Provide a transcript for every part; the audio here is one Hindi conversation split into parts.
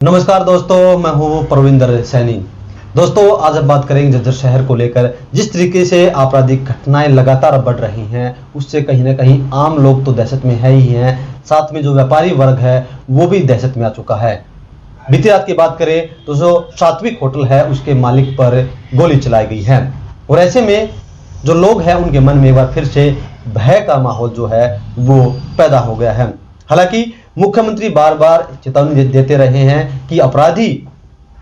नमस्कार दोस्तों, मैं हूं परविंदर सैनी। दोस्तों, आज हम बात करेंगे झज्जर शहर को लेकर। जिस तरीके से आपराधिक घटनाएं लगातार बढ़ रही हैं, उससे कहीं ना कहीं आम लोग तो दहशत में है ही हैं, साथ में जो व्यापारी वर्ग है वो भी दहशत में आ चुका है। बीती रात की बात करें तो जो सात्विक होटल है उसके मालिक पर गोली चलाई गई है, और ऐसे में जो लोग हैं उनके मन में एक बार फिर से भय का माहौल जो है वो पैदा हो गया है। हालांकि मुख्यमंत्री बार बार चेतावनी देते रहे हैं कि अपराधी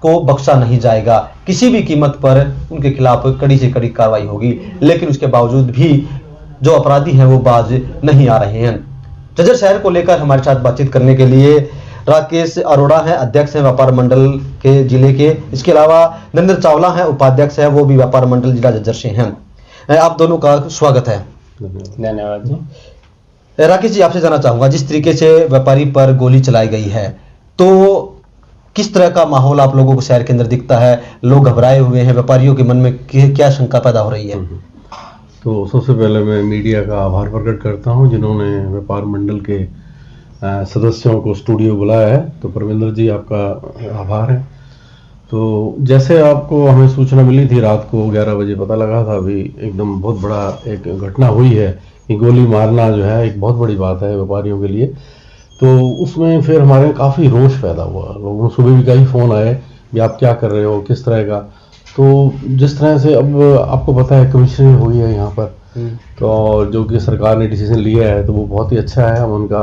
को बख्शा नहीं जाएगा, किसी भी कीमत पर उनके खिलाफ कड़ी से कड़ी कार्रवाई होगी, लेकिन उसके बावजूद भी जो अपराधी हैं वो बाज नहीं आ रहे हैं। झज्जर शहर को लेकर हमारे साथ बातचीत करने के लिए राकेश अरोड़ा हैं, अध्यक्ष हैं व्यापार मंडल के जिले के। इसके अलावा नरेंद्र चावला हैं, उपाध्यक्ष हैं, वो भी व्यापार मंडल जिला झज्जर से हैं। आप दोनों का स्वागत है। धन्यवाद जी। राकेश जी, आपसे जानना चाहूंगा, जिस तरीके से व्यापारी पर गोली चलाई गई है तो किस तरह का माहौल आप लोगों को शहर के अंदर दिखता है? लोग घबराए हुए हैं, व्यापारियों के मन में क्या शंका पैदा हो रही है? तो सबसे पहले मैं मीडिया का आभार प्रकट करता हूं जिन्होंने व्यापार मंडल के सदस्यों को स्टूडियो बुलाया है। तो परविंदर जी, आपका आभार है। तो जैसे आपको हमें सूचना मिली थी, रात को 11 बजे पता लगा था, अभी एकदम बहुत बड़ा एक घटना हुई है कि गोली मारना जो है एक बहुत बड़ी बात है व्यापारियों के लिए। तो उसमें फिर हमारे काफ़ी रोष पैदा हुआ। लोगों सुबह भी कई फ़ोन आए कि आप क्या कर रहे हो, किस तरह का। तो जिस तरह से अब आपको पता है कमिश्नरी हुई है यहाँ पर, तो जो कि सरकार ने डिसीजन लिया है तो वो बहुत ही अच्छा है, हम उनका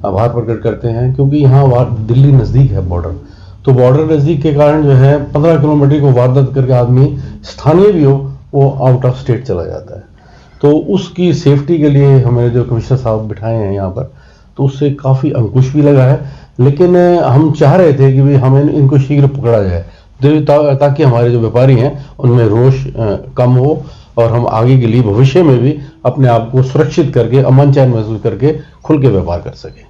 आभार प्रकट करते हैं। क्योंकि यहाँ दिल्ली नज़दीक है बॉर्डर, तो बॉर्डर नज़दीक के कारण जो है 15 किलोमीटर को वारदात करके आदमी स्थानीय भी हो वो आउट ऑफ स्टेट चला जाता है। तो उसकी सेफ्टी के लिए हमारे जो कमिश्नर साहब बिठाए हैं यहाँ पर, तो उससे काफ़ी अंकुश भी लगा है। लेकिन हम चाह रहे थे कि भाई हमें इनको शीघ्र पकड़ा जाए, ताकि हमारे जो व्यापारी हैं उनमें रोष कम हो और हम आगे के लिए भविष्य में भी अपने आप को सुरक्षित करके अमन चैन महसूस करके खुल के व्यापार कर सकें।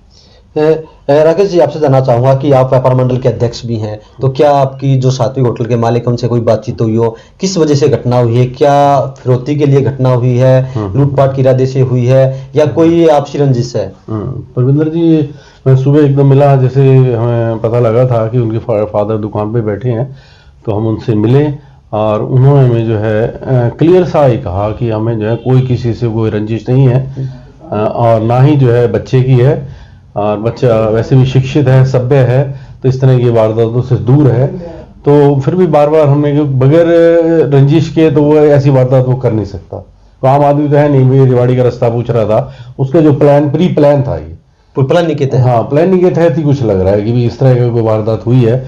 राकेश जी, आपसे जानना चाहूंगा कि आप व्यापार मंडल के अध्यक्ष भी हैं, तो क्या आपकी जो सात्विक होटल के मालिक उनसे कोई बातचीत हुई हो? किस वजह से घटना हुई है? क्या फिरौती के लिए घटना हुई है, लूटपाट के इरादे से हुई है, या कोई आपसी रंजिश है? परविंदर जी, मैं सुबह एकदम मिला, जैसे हमें पता लगा था कि उनके फादर दुकान पे बैठे हैं, तो हम उनसे मिले और उन्होंने हमें जो है क्लियर सा ही कहा कि हमें जो है कोई किसी से कोई रंजिश नहीं है, और ना ही जो है बच्चे की है, और बच्चा वैसे भी शिक्षित है, सभ्य है, तो इस तरह की वारदातों से दूर है। तो फिर भी बार बार हमने बगैर रंजिश के तो वो ऐसी वारदात वो कर नहीं सकता। तो आम आदमी तो है नहीं, मेरी रिवाड़ी का रास्ता पूछ रहा था, उसका जो प्री प्लान था, ये प्लानिंग के तहत, हाँ प्लानिंग के तहत ही कुछ लग रहा है कि भी इस तरह की कोई वारदात हुई है।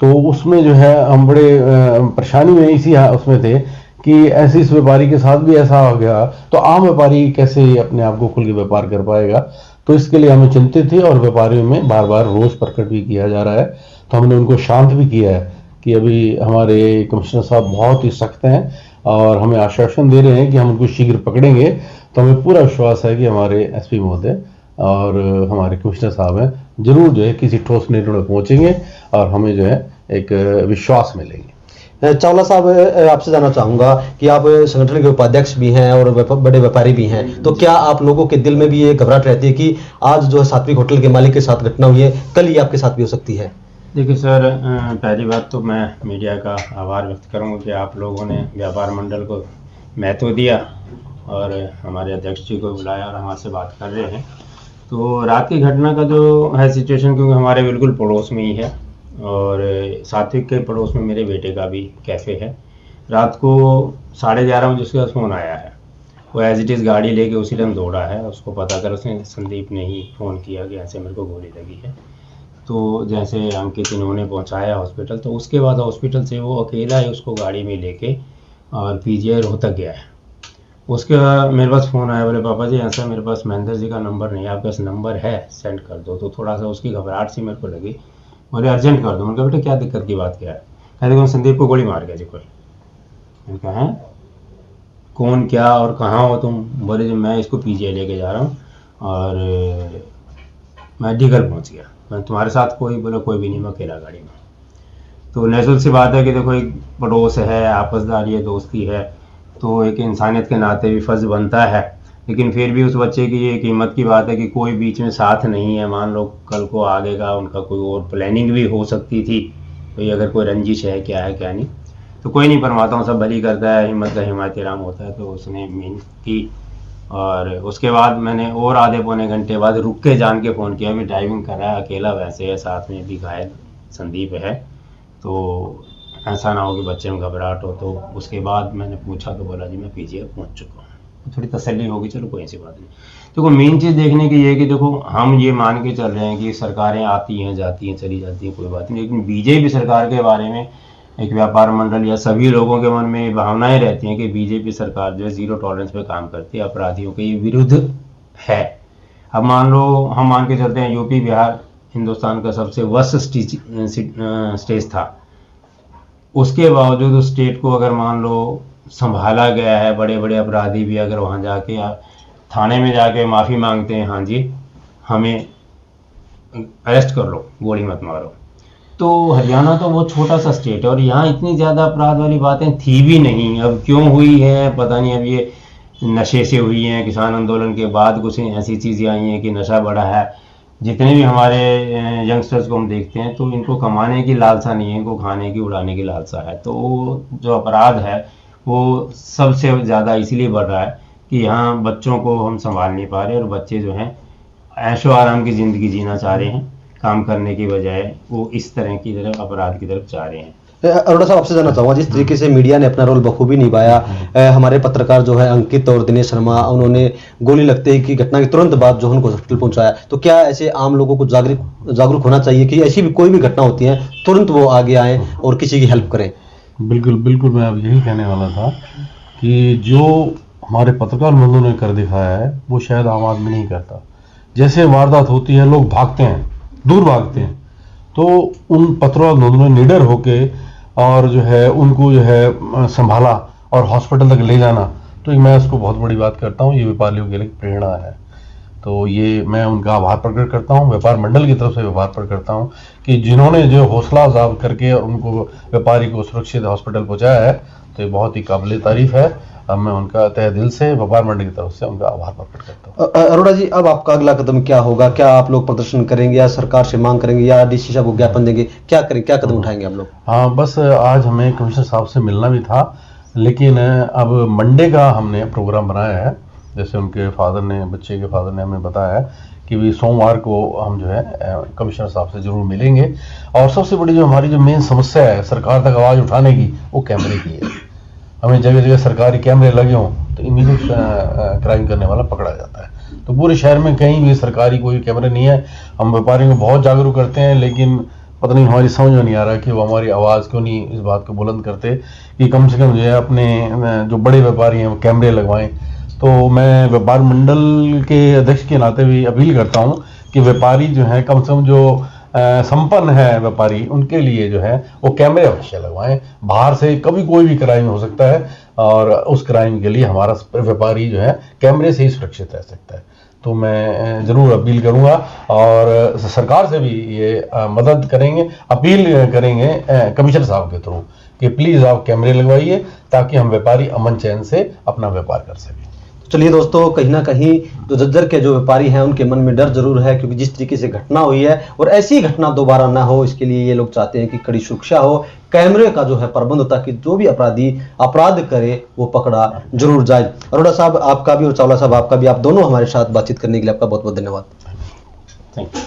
तो उसमें जो है हम बड़े परेशानी में इसी उसमें थे कि ऐसे इस व्यापारी के साथ भी ऐसा हो गया तो आम व्यापारी कैसे अपने आप को खुल के व्यापार कर पाएगा। तो इसके लिए हमें चिंतित थे और व्यापारियों में बार बार रोष प्रकट भी किया जा रहा है। तो हमने उनको शांत भी किया है कि अभी हमारे कमिश्नर साहब बहुत ही सख्त हैं और हमें आश्वासन दे रहे हैं कि हम उनको शीघ्र पकड़ेंगे। तो हमें पूरा विश्वास है कि हमारे एसपी महोदय और हमारे कमिश्नर साहब हैं जरूर जो है किसी ठोस निर्णय पहुंचेंगे और हमें जो है एक विश्वास मिलेंगे। चावला साहब, आपसे जानना चाहूंगा कि आप संगठन के उपाध्यक्ष भी हैं और बड़े व्यापारी भी हैं, तो क्या आप लोगों के दिल में भी ये घबराहट रहती है कि आज जो सात्विक होटल के मालिक के साथ घटना हुई है, कल ये आपके साथ भी हो सकती है? देखिए सर, पहली बात तो मैं मीडिया का आभार व्यक्त करूंगा कि आप लोगों ने व्यापार मंडल को महत्व दिया और हमारे अध्यक्ष जी को बुलाया और हमारे बात कर रहे हैं। तो रात की घटना का जो है सिचुएशन, क्योंकि हमारे बिल्कुल पड़ोस में ही है और सात्विक के पड़ोस में मेरे बेटे का भी कैफ़े है। रात को 11:30 बजे उसके पास फ़ोन आया है। वो एज इट इज़ गाड़ी लेके उसी टाइम दौड़ा है, उसको पता कर उसने संदीप ने ही फ़ोन किया कि ऐसे मेरे को गोली लगी है। तो जैसे अंकित इन्होंने पहुंचाया हॉस्पिटल, तो उसके बाद हॉस्पिटल से वो अकेला ही उसको गाड़ी में लेके और पीजीआई रोहतक गया है। उसके बाद मेरे पास फ़ोन आया, बोले पापा जी ऐसा मेरे पास महेंद्र जी का नंबर नहीं है, आपके पास नंबर है सेंड कर दो। तो थोड़ा सा उसकी घबराहट सी मेरे को लगी, बोले अर्जेंट कर दो। मैंने कहा बेटा क्या दिक्कत की बात क्या है? कहते देखो संदीप को गोली मार गया जी कोई। मैंने कहा हैं कौन, क्या और कहाँ हो तुम? बोले जी मैं इसको पीजीआई लेके जा रहा हूँ और मैं डीगल पहुँच गया। मैं तुम्हारे साथ कोई? बोला कोई भी नहीं, मैं अकेला गाड़ी में। तो नेचुरल सी बात है कि देखो एक पड़ोस है, आपसदारी है, दोस्ती है, तो एक इंसानियत के नाते भी फ़र्ज़ बनता है लेकिन फिर भी उस बच्चे की ये कीमत की बात है कि कोई बीच में साथ नहीं है। मान लो कल को आगे का उनका कोई और प्लानिंग भी हो सकती थी, तो ये अगर कोई रंजिश है क्या नहीं, तो कोई नहीं, परमात्मा सब भली करता है, हिम्मत का हिमायती राम होता है। तो उसने मेहनत की और उसके बाद मैंने और आधे पौने घंटे बाद रुक के जान के फ़ोन किया। मैं ड्राइविंग कर रहा है, अकेला वैसे है, साथ में भी घायल संदीप है, तो ऐसा ना हो कि बच्चे में घबराहट हो। तो उसके बाद मैंने पूछा तो बोला जी मैं पीजीआई पहुंच चुका हूँ। थोड़ी तसल्ली होगी, चलो कोई ऐसी बात नहीं। देखो मेन चीज़ देखने की ये है कि देखो हम ये मान के चल रहे हैं कि सरकारें आती हैं जाती हैं चली जाती हैं, कोई बात नहीं, लेकिन बीजेपी सरकार के बारे में एक व्यापार मंडल या सभी लोगों के मन में ये भावनाएं रहती हैं कि बीजेपी सरकार जो है ज़ीरो टॉलरेंस पे काम करती है, अपराधियों के विरुद्ध है। अब मान लो हम मान के चलते हैं यूपी बिहार हिंदुस्तान का सबसे वर्स्ट स्टेट था, उसके बावजूद उस स्टेट को अगर मान लो संभाला गया है, बड़े बड़े अपराधी भी अगर वहाँ जाके थाने में जाके माफ़ी मांगते हैं, हाँ जी हमें अरेस्ट कर लो, गोली मत मारो। तो हरियाणा तो बहुत छोटा सा स्टेट है और यहाँ इतनी ज़्यादा अपराध वाली बातें थी भी नहीं। अब क्यों हुई है पता नहीं, अब ये नशे से हुई हैं, किसान आंदोलन के बाद कुछ ऐसी चीज़ें आई हैं कि नशा बढ़ा है। जितने भी हमारे यंगस्टर्स को हम देखते हैं तो इनको कमाने की लालसा नहीं है, इनको खाने की उड़ाने की लालसा है। तो जो अपराध है वो सबसे ज़्यादा इसलिए बढ़ रहा है कि यहाँ बच्चों को हम संभाल नहीं पा रहे और बच्चे जो हैं ऐशो आराम की ज़िंदगी जीना चाह रहे हैं, काम करने की बजाय वो इस तरह की तरफ अपराध की तरफ जा रहे हैं। अरोड़ा साहब आपसे जानना चाहूँगा, जिस तरीके से मीडिया ने अपना रोल बखूबी निभाया, हमारे पत्रकार जो है अंकित और दिनेश शर्मा, उन्होंने गोली लगते ही की घटना के तुरंत बाद जो उनको हॉस्पिटल पहुंचाया, तो क्या ऐसे आम लोगों को जागरूक होना चाहिए कि ऐसी भी कोई भी घटना होती है तुरंत वो आगे आए और किसी की हेल्प करें? बिल्कुल बिल्कुल, मैं अब यही कहने वाला था कि जो हमारे पत्रकार बंधुओं ने कर दिखाया है वो शायद आम आदमी नहीं करता। जैसे वारदात होती है लोग भागते हैं, दूर भागते हैं, तो उन पत्रकार बंधुओं ने निडर होके और जो है उनको जो है संभाला और हॉस्पिटल तक ले जाना, तो मैं उसको बहुत बड़ी बात करता हूँ। ये व्यापारियों के लिए प्रेरणा है, तो ये मैं उनका आभार प्रकट करता हूँ, व्यापार मंडल की तरफ से आभार प्रकट करता हूँ कि जिन्होंने जो हौसला अफजाई करके उनको व्यापारी को सुरक्षित हॉस्पिटल पहुँचाया है, तो ये बहुत ही काबिल तारीफ है। अब मैं उनका तहे दिल से व्यापार मंडल की तरफ से उनका आभार प्रकट करता हूँ। अरोड़ा जी, अब आपका अगला कदम क्या होगा? क्या आप लोग प्रदर्शन करेंगे या सरकार से मांग करेंगे या डीसी साहब को ज्ञापन देंगे? क्या करें, क्या कदम उठाएंगे आप लोग? हाँ, बस आज हमें कमिश्नर साहब से मिलना भी था, लेकिन अब मंडे का हमने प्रोग्राम बनाया है। जैसे उनके फादर ने, बच्चे के फादर ने हमें बताया कि भी सोमवार को हम जो है कमिश्नर साहब से जरूर मिलेंगे। और सबसे बड़ी जो हमारी जो मेन समस्या है सरकार तक आवाज़ उठाने की, वो कैमरे की है। हमें जगह जगह सरकारी कैमरे लगे हों तो इमीडिएट क्राइम करने वाला पकड़ा जाता है। तो पूरे शहर में कहीं भी सरकारी कोई कैमरे नहीं है। हम व्यापारियों को बहुत जागरूक करते हैं, लेकिन पता नहीं हमारी समझ में नहीं आ रहा कि वो हमारी आवाज़ क्यों नहीं इस बात को बुलंद करते कि कम से कम जो है अपने जो बड़े व्यापारी हैं वो कैमरे लगवाएं। तो मैं व्यापार मंडल के अध्यक्ष के नाते भी अपील करता हूं कि व्यापारी जो है कम से कम जो संपन्न है व्यापारी, उनके लिए जो है वो कैमरे अवश्य लगवाएं। बाहर से कभी कोई भी क्राइम हो सकता है और उस क्राइम के लिए हमारा व्यापारी जो है कैमरे से ही सुरक्षित रह सकता है। तो मैं ज़रूर अपील करूंगा और सरकार से भी ये मदद करेंगे, अपील करेंगे कमिश्नर साहब के थ्रू कि प्लीज़ आप कैमरे लगवाइए ताकि हम व्यापारी अमन चैन से अपना व्यापार कर सकें। चलिए दोस्तों, कहीं ना कहीं जो झज्जर के जो व्यापारी हैं उनके मन में डर जरूर है, क्योंकि जिस तरीके से घटना हुई है और ऐसी घटना दोबारा ना हो, इसके लिए ये लोग चाहते हैं कि कड़ी सुरक्षा हो, कैमरे का जो है प्रबंध, ताकि जो भी अपराधी अपराध करे वो पकड़ा जरूर जाए। अरोड़ा साहब आपका भी और चावला साहब आपका भी, आप दोनों हमारे साथ बातचीत करने के लिए आपका बहुत बहुत धन्यवाद। Thank you.